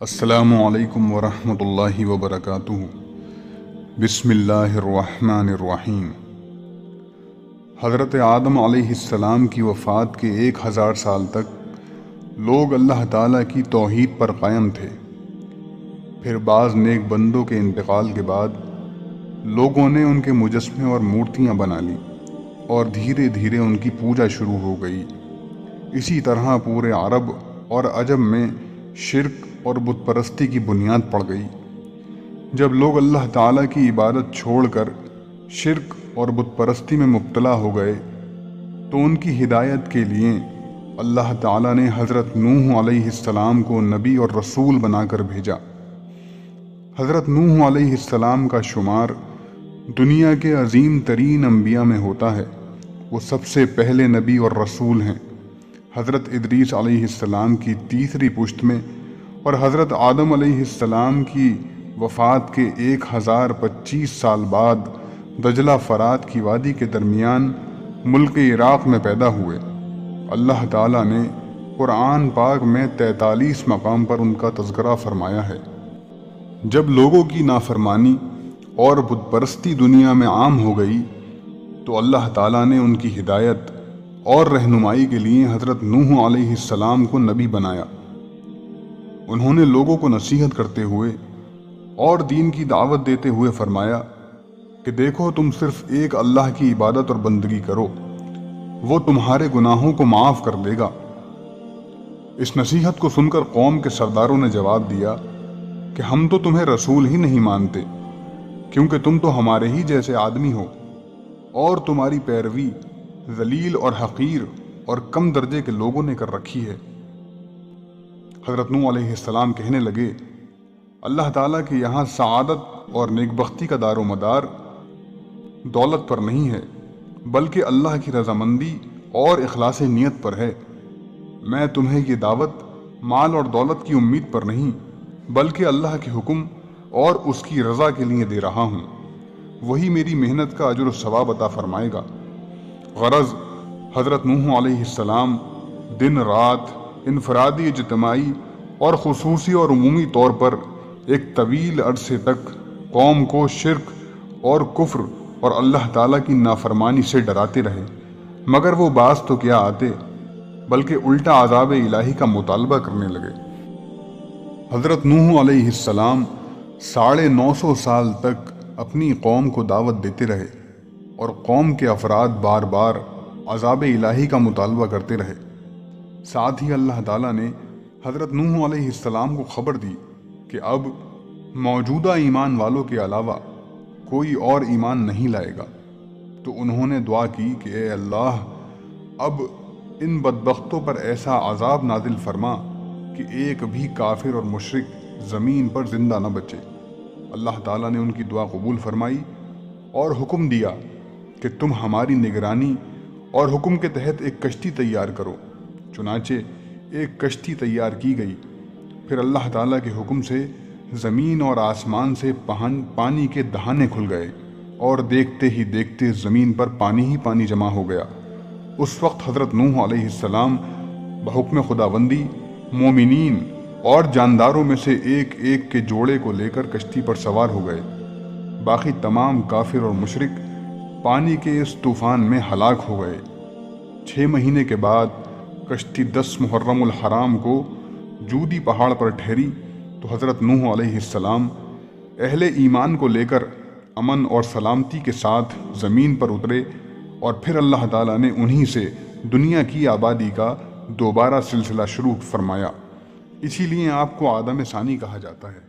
السلام علیکم ورحمۃ اللہ وبرکاتہ۔ بسم اللہ الرحمن الرحیم۔ حضرت آدم علیہ السلام کی وفات کے 1000 سال تک لوگ اللہ تعالیٰ کی توحید پر قائم تھے۔ پھر بعض نیک بندوں کے انتقال کے بعد لوگوں نے ان کے مجسمے اور مورتیاں بنا لی اور دھیرے دھیرے ان کی پوجا شروع ہو گئی۔ اسی طرح پورے عرب اور عجم میں شرک اور بت پرستی کی بنیاد پڑ گئی۔ جب لوگ اللہ تعالیٰ کی عبادت چھوڑ کر شرک اور بت پرستی میں مبتلا ہو گئے تو ان کی ہدایت کے لیے اللہ تعالیٰ نے حضرت نوح علیہ السلام کو نبی اور رسول بنا کر بھیجا۔ حضرت نوح علیہ السلام کا شمار دنیا کے عظیم ترین انبیاء میں ہوتا ہے۔ وہ سب سے پہلے نبی اور رسول ہیں۔ حضرت ادریس علیہ السلام کی تیسری پشت میں اور حضرت آدم علیہ السلام کی وفات کے 1025 سال بعد دجلہ فرات کی وادی کے درمیان ملک عراق میں پیدا ہوئے۔ اللہ تعالیٰ نے قرآن پاک میں 43 مقام پر ان کا تذکرہ فرمایا ہے۔ جب لوگوں کی نافرمانی اور بت پرستی دنیا میں عام ہو گئی تو اللہ تعالیٰ نے ان کی ہدایت اور رہنمائی کے لیے حضرت نوح علیہ السلام کو نبی بنایا۔ انہوں نے لوگوں کو نصیحت کرتے ہوئے اور دین کی دعوت دیتے ہوئے فرمایا کہ دیکھو، تم صرف ایک اللہ کی عبادت اور بندگی کرو، وہ تمہارے گناہوں کو معاف کر دے گا۔ اس نصیحت کو سن کر قوم کے سرداروں نے جواب دیا کہ ہم تو تمہیں رسول ہی نہیں مانتے، کیونکہ تم تو ہمارے ہی جیسے آدمی ہو اور تمہاری پیروی ذلیل اور حقیر اور کم درجے کے لوگوں نے کر رکھی ہے۔ حضرت نوح علیہ السلام کہنے لگے، اللہ تعالیٰ کے یہاں سعادت اور نیکبختی کا دار و مدار دولت پر نہیں ہے، بلکہ اللہ کی رضامندی اور اخلاص نیت پر ہے۔ میں تمہیں یہ دعوت مال اور دولت کی امید پر نہیں، بلکہ اللہ کے حکم اور اس کی رضا کے لیے دے رہا ہوں۔ وہی میری محنت کا اجر و ثواب عطا فرمائے گا۔ غرض حضرت نوح علیہ السلام دن رات انفرادی، اجتماعی اور خصوصی اور عمومی طور پر ایک طویل عرصے تک قوم کو شرک اور کفر اور اللہ تعالیٰ کی نافرمانی سے ڈراتے رہے، مگر وہ باز تو کیا آتے، بلکہ الٹا عذاب الہی کا مطالبہ کرنے لگے۔ حضرت نوح علیہ السلام 950 سال تک اپنی قوم کو دعوت دیتے رہے اور قوم کے افراد بار بار عذاب الہی کا مطالبہ کرتے رہے۔ ساتھ ہی اللہ تعالیٰ نے حضرت نوح علیہ السلام کو خبر دی کہ اب موجودہ ایمان والوں کے علاوہ کوئی اور ایمان نہیں لائے گا، تو انہوں نے دعا کی کہ اے اللہ، اب ان بدبختوں پر ایسا عذاب نازل فرما کہ ایک بھی کافر اور مشرک زمین پر زندہ نہ بچے۔ اللہ تعالیٰ نے ان کی دعا قبول فرمائی اور حکم دیا کہ تم ہماری نگرانی اور حکم کے تحت ایک کشتی تیار کرو۔ چنانچہ ایک کشتی تیار کی گئی۔ پھر اللہ تعالیٰ کے حکم سے زمین اور آسمان سے پانی کے دہانے کھل گئے اور دیکھتے ہی دیکھتے زمین پر پانی ہی پانی جمع ہو گیا۔ اس وقت حضرت نوح علیہ السلام بحکم خداوندی مومنین اور جانداروں میں سے ایک ایک کے جوڑے کو لے کر کشتی پر سوار ہو گئے۔ باقی تمام کافر اور مشرک پانی کے اس طوفان میں ہلاک ہو گئے۔ 6 مہینے کے بعد کشتی 10 محرم الحرام کو جودی پہاڑ پر ٹھہری تو حضرت نوح علیہ السلام اہل ایمان کو لے کر امن اور سلامتی کے ساتھ زمین پر اترے، اور پھر اللہ تعالیٰ نے انہی سے دنیا کی آبادی کا دوبارہ سلسلہ شروع فرمایا۔ اسی لیے آپ کو آدم ثانی کہا جاتا ہے۔